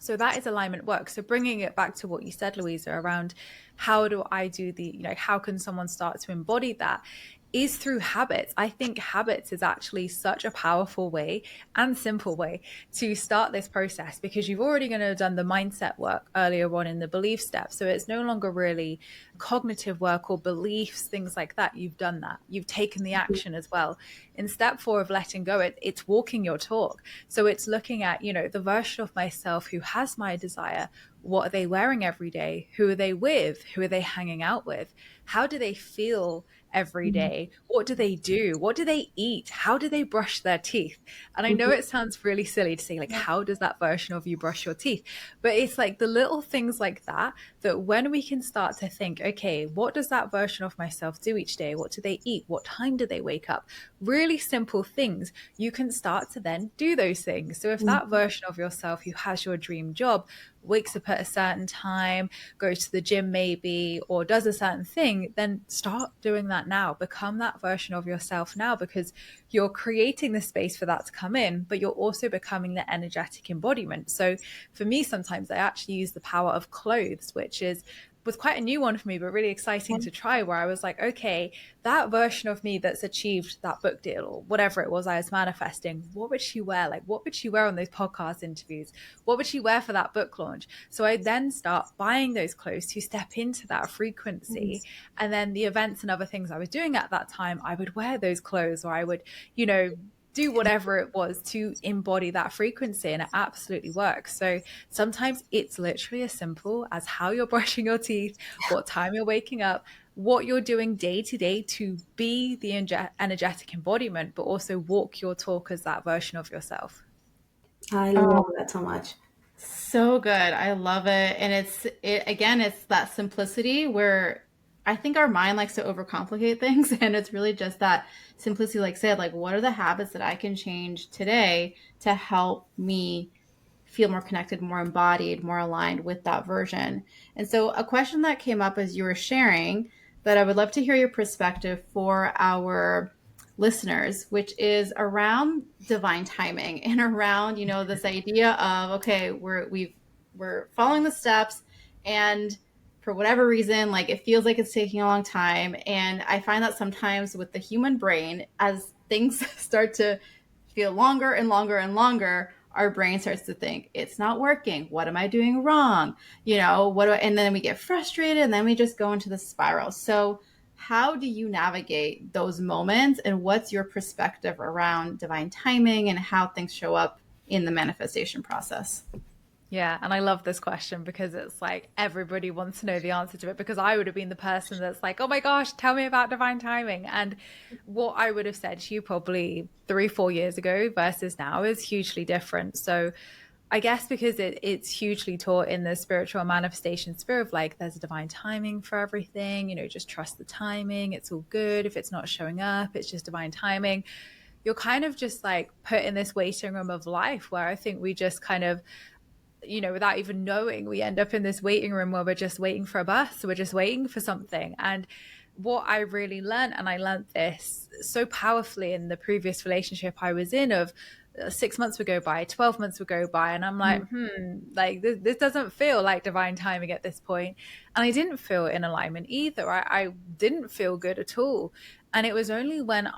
So that is alignment work. So bringing it back to what you said, Louisa, around how do I do how can someone start to embody that, is through habits. I think habits is actually such a powerful way and simple way to start this process, because you've already going to have done the mindset work earlier on in the belief step. So it's no longer really cognitive work or beliefs, things like that. You've done that. You've taken the action as well. In step 4 of letting go, it's walking your talk. So it's looking at, the version of myself who has my desire. What are they wearing every day? Who are they with? Who are they hanging out with? How do they feel every day? What do they do? What do they eat? How do they brush their teeth? And I know it sounds really silly to say, like, how does that version of you brush your teeth? But it's like the little things like that when we can start to think, okay, what does that version of myself do each day? What do they eat? What time do they wake up? Really simple things. You can start to then do those things. So if that version of yourself who has your dream job wakes up at a certain time, goes to the gym maybe, or does a certain thing, then start doing that now. Become that version of yourself now, because you're creating the space for that to come in, but you're also becoming the energetic embodiment. So for me, sometimes I actually use the power of clothes, which was quite a new one for me, but really exciting to try, where I was like, okay, that version of me that's achieved that book deal or whatever it was I was manifesting, what would she wear? Like, what would she wear on those podcast interviews? What would she wear for that book launch? So I then start buying those clothes to step into that frequency. And then the events and other things I was doing at that time, I would wear those clothes, or I would, do whatever it was to embody that frequency, and it absolutely works. So sometimes it's literally as simple as how you're brushing your teeth, what time you're waking up, what you're doing day to day to be the energetic embodiment, but also walk your talk as that version of yourself. I love that so much. So good. I love it. And it's that simplicity where I think our mind likes to overcomplicate things. And it's really just that simplicity, like said, like, what are the habits that I can change today to help me feel more connected, more embodied, more aligned with that version? And so a question that came up as you were sharing that I would love to hear your perspective for our listeners, which is around divine timing and around, this idea of, okay, we're following the steps, and for whatever reason, like, it feels like it's taking a long time. And I find that sometimes with the human brain, as things start to feel longer and longer and longer, our brain starts to think it's not working. What am I doing wrong? And then we get frustrated, and then we just go into the spiral. So how do you navigate those moments, and what's your perspective around divine timing and how things show up in the manifestation process? Yeah, and I love this question because it's like everybody wants to know the answer to it, because I would have been the person that's like, oh my gosh, tell me about divine timing. And what I would have said to you probably 3, 4 years ago versus now is hugely different. So I guess because it's hugely taught in the spiritual manifestation sphere of like, there's a divine timing for everything, just trust the timing. It's all good. If it's not showing up, it's just divine timing. You're kind of just like put in this waiting room of life where I think we just kind of, without even knowing, we end up in this waiting room where we're just waiting for a bus. We're just waiting for something. And what I really learned, and I learned this so powerfully in the previous relationship I was in, of 6 months would go by, 12 months would go by, and I'm like, like this doesn't feel like divine timing at this point. And I didn't feel in alignment either. I didn't feel good at all. And it was only when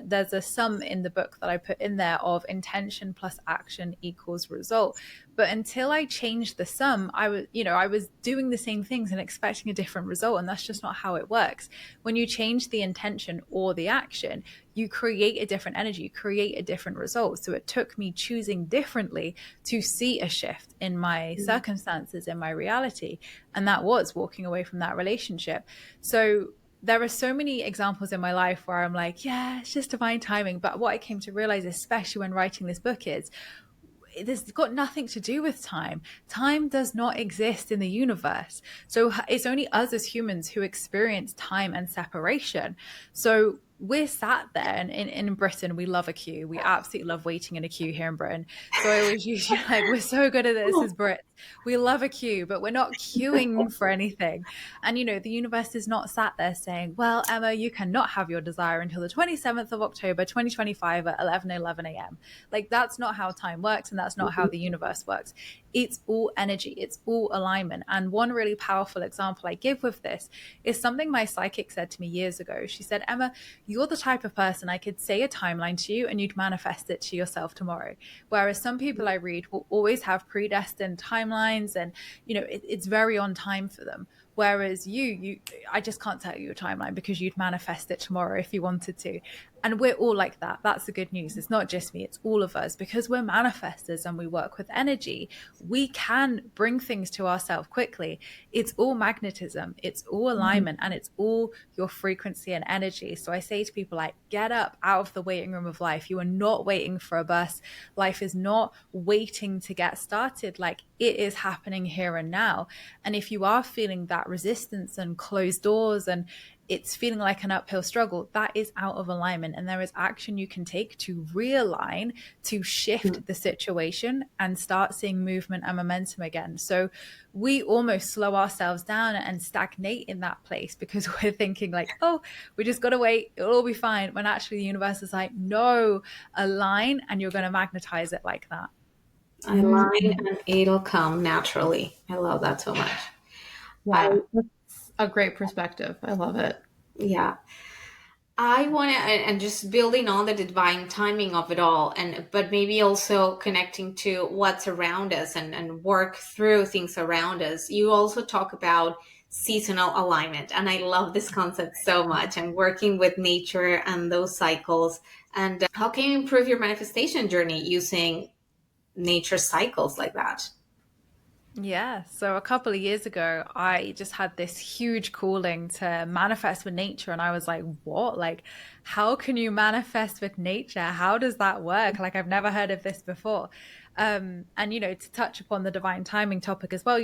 there's a sum in the book that I put in there of intention plus action equals result. But until I changed the sum, I was doing the same things and expecting a different result. And that's just not how it works. When you change the intention or the action, you create a different energy, you create a different result. So it took me choosing differently to see a shift in my circumstances, in my reality. And that was walking away from that relationship. So there are so many examples in my life where I'm like, yeah, it's just divine timing. But what I came to realize, especially when writing this book, is it's got nothing to do with time. Time does not exist in the universe. So it's only us as humans who experience time and separation. So we're sat there, and in Britain, we love a queue. We absolutely love waiting in a queue here in Britain. So I always use like, we're so good at this as Brits. We love a queue, but we're not queuing for anything. And, the universe is not sat there saying, well, Emma, you cannot have your desire until the 27th of October, 2025 at 11:11 a.m. Like, that's not how time works, and that's not how the universe works. It's all energy. It's all alignment. And one really powerful example I give with this is something my psychic said to me years ago. She said, Emma, you're the type of person I could say a timeline to you and you'd manifest it to yourself tomorrow. Whereas some people I read will always have predestined timelines, and, it's very on time for them. Whereas I just can't tell you a timeline because you'd manifest it tomorrow if you wanted to. And we're all like that. That's the good news. It's not just me, it's all of us. Because we're manifestors and we work with energy, we can bring things to ourselves quickly. It's all magnetism, it's all alignment, and it's all your frequency and energy. So I say to people, like, get up out of the waiting room of life. You are not waiting for a bus. Life is not waiting to get started. Like, it is happening here and now. And if you are feeling that resistance and closed doors, and it's feeling like an uphill struggle, that is out of alignment. And there is action you can take to realign, to shift the situation and start seeing movement and momentum again. So we almost slow ourselves down and stagnate in that place because we're thinking like, oh, we just got to wait, it'll all be fine. When actually the universe is like, no, align, and you're going to magnetize it like that. Align and it'll come naturally. I love that so much. Yeah, that's a great perspective. I love it. Yeah. I want to, and just building on the divine timing of it all, but maybe also connecting to what's around us, and work through things around us. You also talk about seasonal alignment, and I love this concept so much, and working with nature and those cycles. And how can you improve your manifestation journey using nature cycles like that? Yeah. So a couple of years ago, I just had this huge calling to manifest with nature. And I was like, what? Like, how can you manifest with nature? How does that work? Like, I've never heard of this before. And, to touch upon the divine timing topic as well,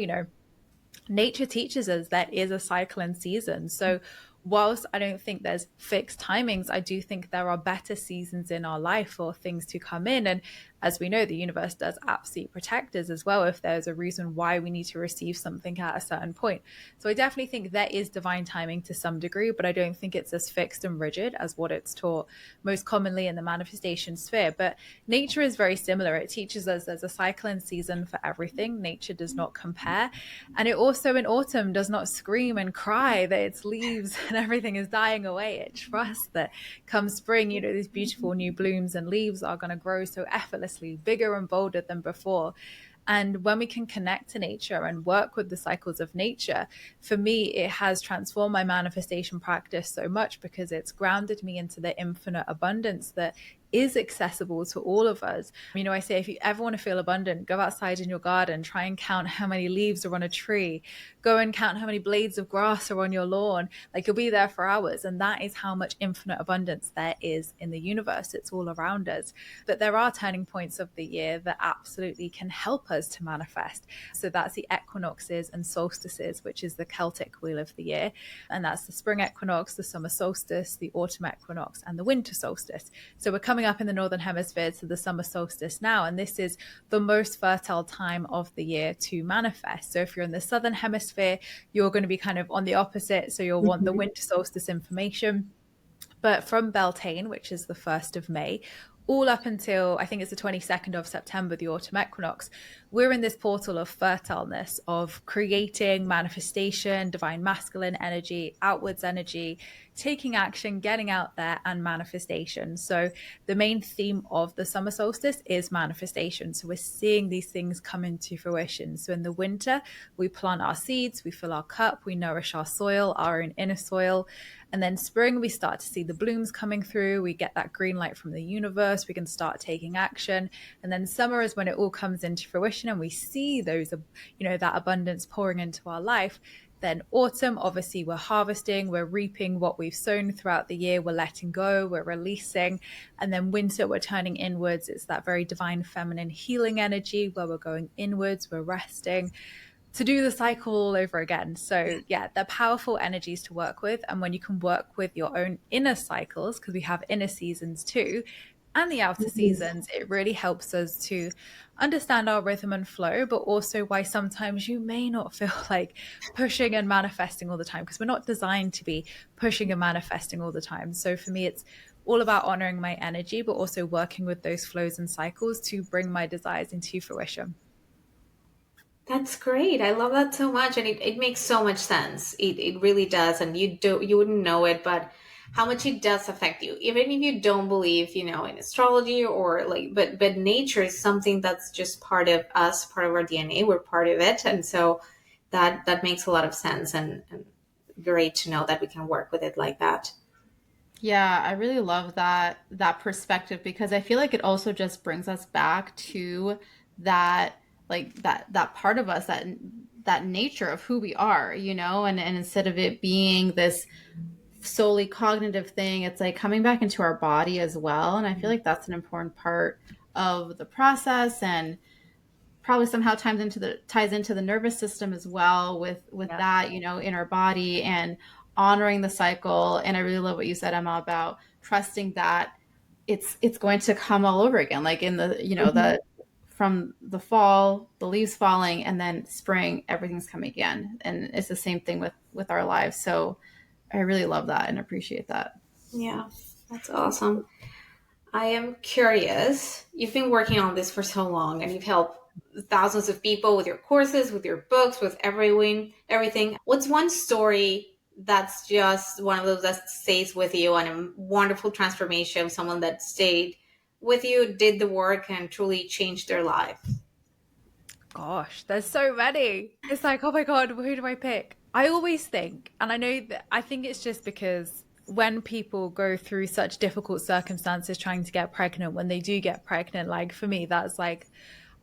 nature teaches us there is a cycle and season. So whilst I don't think there's fixed timings, I do think there are better seasons in our life for things to come in. And as we know, the universe does absolutely protect us as well if there's a reason why we need to receive something at a certain point. So I definitely think there is divine timing to some degree, but I don't think it's as fixed and rigid as what it's taught most commonly in the manifestation sphere. But nature is very similar. It teaches us there's a cycle and season for everything. Nature does not compare. And it also in autumn does not scream and cry that its leaves and everything is dying away. It trusts that come spring, these beautiful new blooms and leaves are going to grow so effortlessly, bigger and bolder than before. And when we can connect to nature and work with the cycles of nature, for me, it has transformed my manifestation practice so much because it's grounded me into the infinite abundance that is accessible to all of us. You know, I say, if you ever want to feel abundant, go outside in your garden, try and count how many leaves are on a tree, go and count how many blades of grass are on your lawn. Like, you'll be there for hours. And that is how much infinite abundance there is in the universe. It's all around us. But there are turning points of the year that absolutely can help us to manifest. So that's the equinoxes and solstices, which is the Celtic wheel of the year. And that's the spring equinox, the summer solstice, the autumn equinox, and the winter solstice. So we're coming up in the northern hemisphere to the summer solstice now, and this is the most fertile time of the year to manifest. So if you're in the southern hemisphere, you're going to be kind of on the opposite, so you'll want the winter solstice information. But from Beltane, which is the 1st of May, all up until I think it's the 22nd of September, the autumn equinox, we're in this portal of fertileness, of creating, manifestation, divine masculine energy, outwards energy, taking action, getting out there, and manifestation. So the main theme of the summer solstice is manifestation. So we're seeing these things come into fruition. So in the winter, we plant our seeds, we fill our cup, we nourish our soil, our own inner soil. And then spring, we start to see the blooms coming through. We get that green light from the universe. We can start taking action. And then summer is when it all comes into fruition and we see those, that abundance pouring into our life. Then autumn, obviously, we're harvesting, we're reaping what we've sown throughout the year, we're letting go, we're releasing. And then winter, we're turning inwards. It's that very divine feminine healing energy where we're going inwards, we're resting, to do the cycle all over again. So yeah, they're powerful energies to work with. And when you can work with your own inner cycles, because we have inner seasons too, and the outer seasons, it really helps us to understand our rhythm and flow, but also why sometimes you may not feel like pushing and manifesting all the time, because we're not designed to be pushing and manifesting all the time. So for me, it's all about honoring my energy, but also working with those flows and cycles to bring my desires into fruition. That's great. I love that so much. And it makes so much sense. It really does. And you wouldn't know it, but how much it does affect you. Even if you don't believe, in astrology or like, but nature is something that's just part of us, part of our DNA. We're part of it. And so that makes a lot of sense, and great to know that we can work with it like that. Yeah, I really love that perspective, because I feel like it also just brings us back to that, like that part of us, that nature of who we are, and instead of it being this solely cognitive thing, it's like coming back into our body as well. And I feel like that's an important part of the process, and probably somehow ties into the nervous system as well, with Yeah. that, in our body, and honoring the cycle. And I really love what you said, Emma, about trusting that it's going to come all over again, like in the, the from the fall, the leaves falling, and then spring, everything's coming again. And it's the same thing with our lives. So I really love that and appreciate that. Yeah, that's awesome. I am curious. You've been working on this for so long, and you've helped thousands of people with your courses, with your books, with everything. What's one story that's just one of those that stays with you, and a wonderful transformation of someone that stayed with you, did the work, and truly changed their life? Gosh, there's so many. It's like, oh my God, who do I pick? I always think, and I think it's just because when people go through such difficult circumstances trying to get pregnant, when they do get pregnant, like for me, that's like,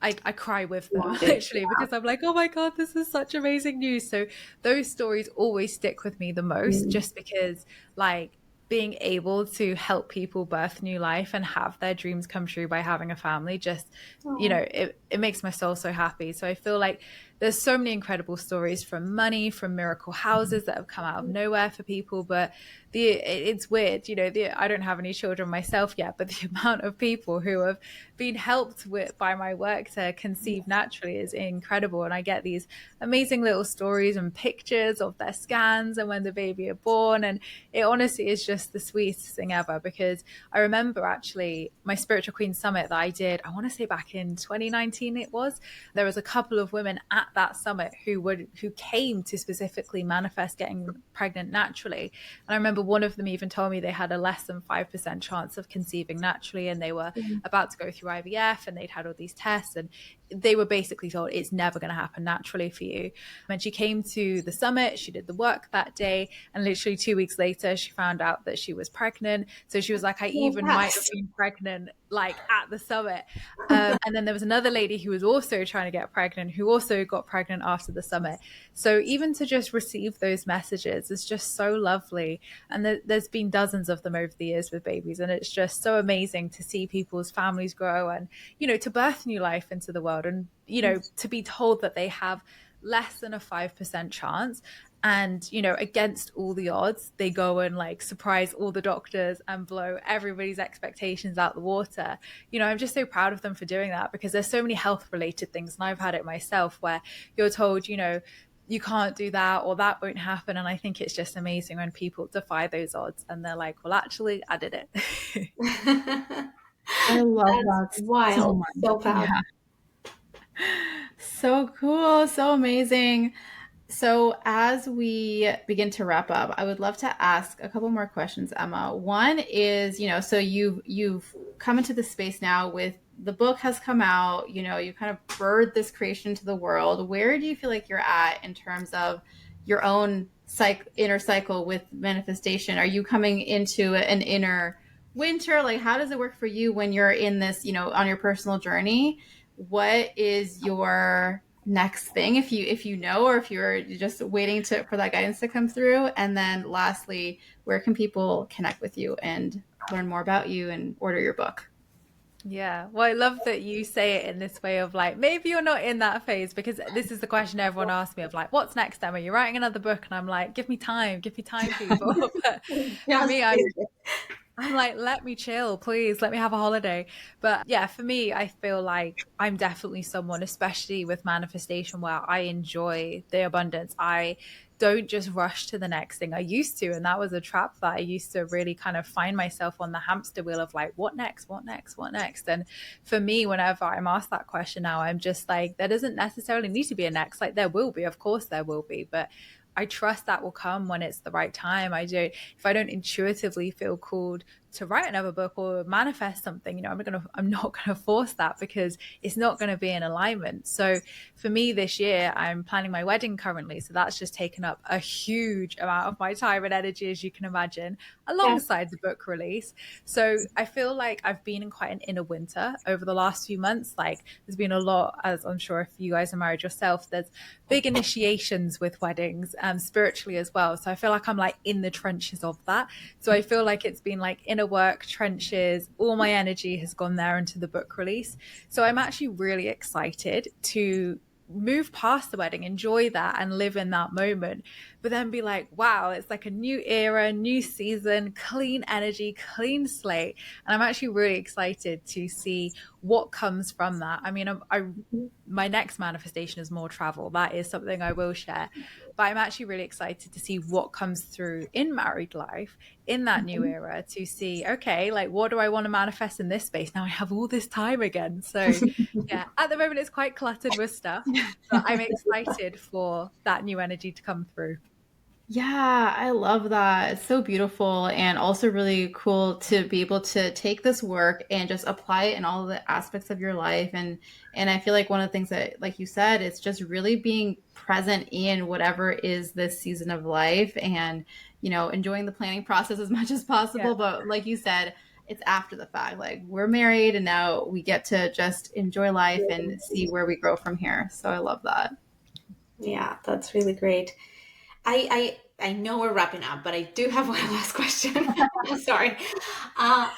I cry with them literally, because I'm like, oh my God, this is such amazing news. So those stories always stick with me the most, just because like being able to help people birth new life and have their dreams come true by having a family, just, Oh, it makes my soul so happy. So I feel like there's so many incredible stories, from money, from miracle houses that have come out of nowhere for people. But it's weird, I don't have any children myself yet, but the amount of people who have been helped by my work to conceive naturally is incredible. And I get these amazing little stories and pictures of their scans and when the baby are born, and it honestly is just the sweetest thing ever. Because I remember actually my Spiritual Queen Summit that I did, I want to say back in 2019 it was, there was a couple of women at that summit who came to specifically manifest getting pregnant naturally. And I remember remember one of them even told me they had a less than 5% chance of conceiving naturally, and they were about to go through IVF, and they'd had all these tests, and they were basically told it's never going to happen naturally for you. When she came to the summit, she did the work that day, and literally 2 weeks later, she found out that she was pregnant. So she was like, I So even might have fast. been pregnant like at the summit. And then there was another lady who was also trying to get pregnant, who also got pregnant after the summit. So even to just receive those messages is just so lovely. And there's been dozens of them over the years with babies. And it's just so amazing to see people's families grow and, to birth new life into the world. And, to be told that they have less than a 5% chance. And, against all the odds, they go and like surprise all the doctors and blow everybody's expectations out the water. I'm just so proud of them for doing that, because there's so many health related things. And I've had it myself where you're told, you can't do that or that won't happen. And I think it's just amazing when people defy those odds and they're like, well, actually, I did it. I love That's that so wild. much. So proud. Yeah. So cool. So amazing. So, as we begin to wrap up, I would love to ask a couple more questions, Emma. One is, so you've come into the space now with the book has come out, you kind of birthed this creation to the world. Where do you feel like you're at in terms of your own inner cycle with manifestation? Are you coming into an inner winter? Like, how does it work for you when you're in this, on your personal journey? What is your next thing, if you know, or if you're just waiting for that guidance to come through? And then lastly, where can people connect with you and learn more about you and order your book? Yeah. Well, I love that you say it in this way of like, maybe you're not in that phase, because this is the question everyone asks me of like, what's next, Emma? You're writing another book. And I'm like, give me time, people. But for Just me, I'm like, let me chill, please. Let me have a holiday. But yeah, for me, I feel like I'm definitely someone, especially with manifestation, where I enjoy the abundance. I don't just rush to the next thing. I used to, and that was a trap that I used to really kind of find myself on the hamster wheel of like, what next? What next? What next? And for me, whenever I'm asked that question now, I'm just like, there doesn't necessarily need to be a next. Like, there will be, of course there will be, but I trust that will come when it's the right time. If I don't intuitively feel called to write another book or manifest something, I'm not gonna force that, because it's not gonna be in alignment. So for me this year, I'm planning my wedding currently. So that's just taken up a huge amount of my time and energy, as you can imagine, yeah. alongside the book release. So I feel like I've been in quite an inner winter over the last few months. Like, there's been a lot, as I'm sure if you guys are married yourself, there's big initiations with weddings, spiritually as well. So I feel like I'm like in the trenches of that. So I feel like it's been like inner work, trenches, all my energy has gone there into the book release. So I'm actually really excited to move past the wedding, enjoy that and live in that moment, but then be like, wow, it's like a new era, new season, clean energy, clean slate. And I'm actually really excited to see what comes from that. I mean, my next manifestation is more travel. That is something I will share. But I'm actually really excited to see what comes through in married life in that new era, to see, okay, like, what do I want to manifest in this space? Now I have all this time again. So yeah, at the moment it's quite cluttered with stuff, but I'm excited for that new energy to come through. Yeah, I love that. It's so beautiful and also really cool to be able to take this work and just apply it in all the aspects of your life. And I feel like one of the things that, like you said, it's just really being present in whatever is this season of life and, enjoying the planning process as much as Yeah. possible. But like you said, it's after the fact. Like, we're married and now we get to just enjoy life and see where we grow from here. So I love that. Yeah, that's really great. I know we're wrapping up, but I do have one last question. I'm sorry. Uh,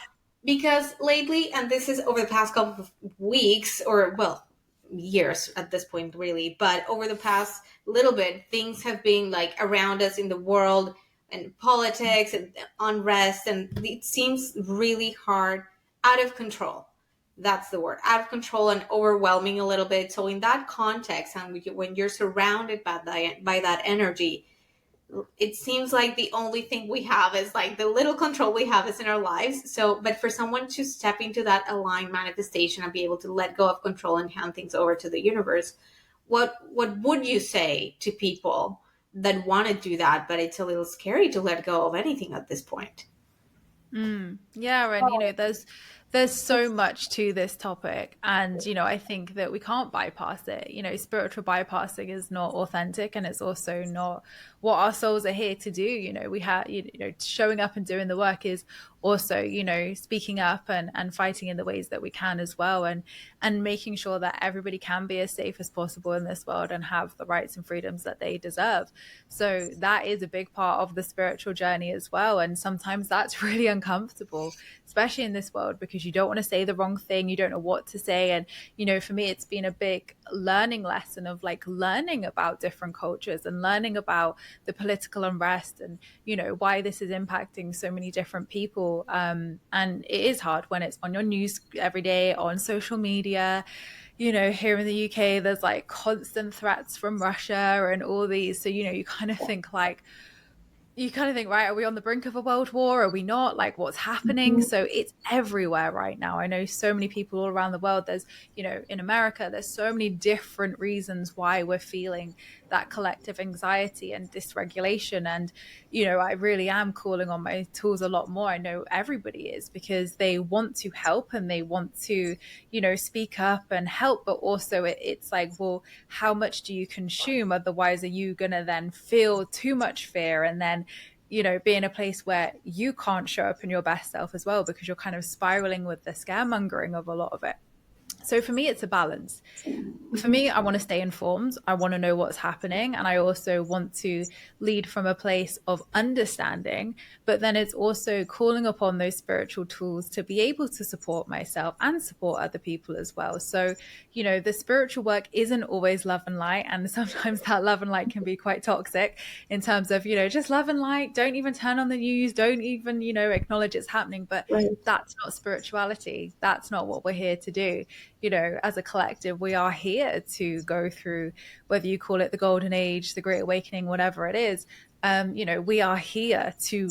because lately, and this is over the past couple of weeks, or well, years at this point, really, but over the past little bit, things have been like around us in the world and politics and unrest, and it seems really hard, out of control. That's the word, out of control and overwhelming a little bit. So in that context, and when you're surrounded by that energy, it seems like the only thing we have is like the little control we have is in our lives. So, but for someone to step into that aligned manifestation and be able to let go of control and hand things over to the universe, what would you say to people that want to do that, but it's a little scary to let go of anything at this point. Yeah, and there's so much to this topic, and I think that we can't bypass it. Spiritual bypassing is not authentic, and it's also not what our souls are here to do. We have showing up and doing the work is also speaking up and fighting in the ways that we can as well, and making sure that everybody can be as safe as possible in this world and have the rights and freedoms that they deserve. So that is a big part of the spiritual journey as well, and sometimes that's really uncomfortable, especially in this world, because you don't want to say the wrong thing, you don't know what to say. And for me, it's been a big learning lesson of learning about different cultures and learning about the political unrest and why this is impacting so many different people. And it is hard when it's on your news every day, on social media. Here in the UK, there's constant threats from Russia and all these. So, you kind of think right, are we on the brink of a world war? Are we not? What's happening? So it's everywhere right now. I know so many people all around the world. There's, in America, there's so many different reasons why we're feeling that collective anxiety and dysregulation. And, I really am calling on my tools a lot more. I know everybody is, because they want to help and they want to, speak up and help. But also it's well, how much do you consume? Otherwise, are you going to then feel too much fear and then be in a place where you can't show up in your best self as well, because you're kind of spiraling with the scaremongering of a lot of it. So for me, it's a balance. For me, I want to stay informed. I want to know what's happening. And I also want to lead from a place of understanding. But then it's also calling upon those spiritual tools to be able to support myself and support other people as well. So, the spiritual work isn't always love and light. And sometimes that love and light can be quite toxic in terms of, just love and light. Don't even turn on the news. Don't even, acknowledge it's happening. But that's not spirituality. That's not what we're here to do. As a collective, we are here to go through, whether you call it the golden age, the great awakening, whatever it is. We are here to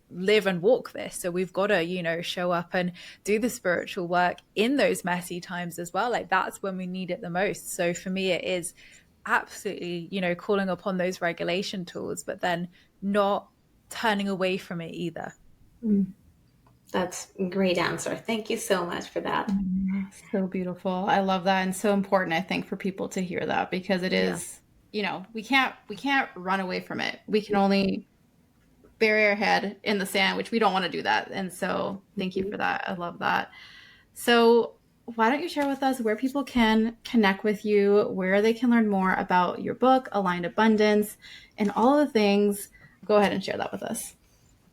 live and walk this. So we've got to, show up and do the spiritual work in those messy times as well. That's when we need it the most. So for me, it is absolutely, calling upon those regulation tools, but then not turning away from it either. That's a great answer. Thank you so much for that. So beautiful. I love that, and so important, I think, for people to hear that, because it is, we can't run away from it. We can only bury our head in the sand, which we don't want to do that. And so thank you for that. I love that. So why don't you share with us where people can connect with you, where they can learn more about your book, Aligned Abundance, and all of the things. Go ahead and share that with us.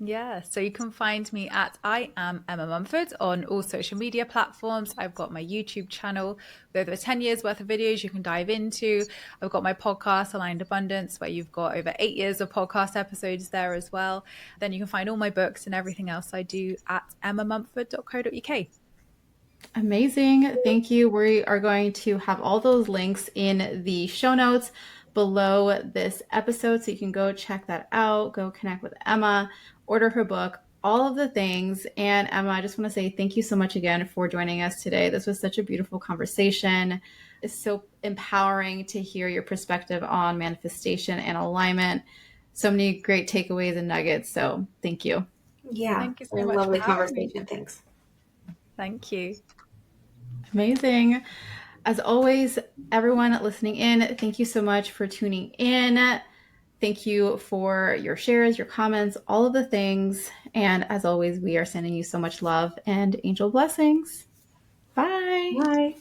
Yeah, so you can find me at I am Emma Mumford on all social media platforms. I've got my YouTube channel with over 10 years worth of videos you can dive into. I've got my podcast, Aligned Abundance, where you've got over 8 years of podcast episodes there as well. Then you can find all my books and everything else I do at emmamumford.co.uk. Amazing. Thank you. We are going to have all those links in the show notes below this episode, so you can go check that out, go connect with Emma, order her book, all of the things. And Emma, I just want to say thank you so much again for joining us today. This was such a beautiful conversation. It's so empowering to hear your perspective on manifestation and alignment. So many great takeaways and nuggets. So thank you. Yeah, thank you so much. Lovely conversation. Thanks. Thank you. Amazing. As always, everyone listening in, thank you so much for tuning in. Thank you for your shares, your comments, all of the things. And as always, we are sending you so much love and angel blessings. Bye. Bye.